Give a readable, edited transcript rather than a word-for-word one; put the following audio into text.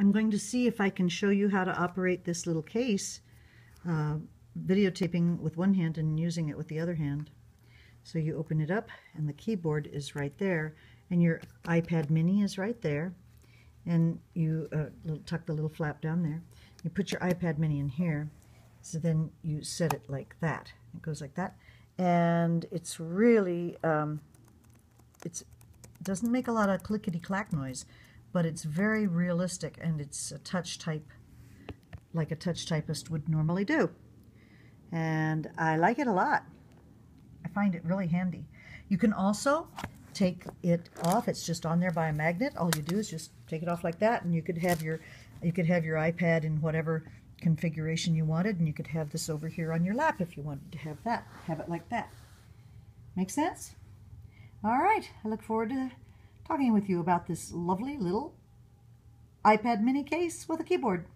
I'm going to see if I can show you how to operate this little case, videotaping with one hand and using it with the other hand. So you open it up and the keyboard is right there and your iPad mini is right there, and you tuck the little flap down there. You put your iPad mini in here, so then you set it like that. It goes like that, and it's really it doesn't make a lot of clickety-clack noise, but it's very realistic, and it's a touch type like a touch typist would normally do, and I like it a lot. I find it really handy. You can also take it off. It's just on there by a magnet. All you do is just take it off like that, and you could have your iPad in whatever configuration you wanted, and you could have this over here on your lap if you wanted to have that. Have it like that. Make sense? All right. I look forward to talking with you about this lovely little iPad mini case with a keyboard.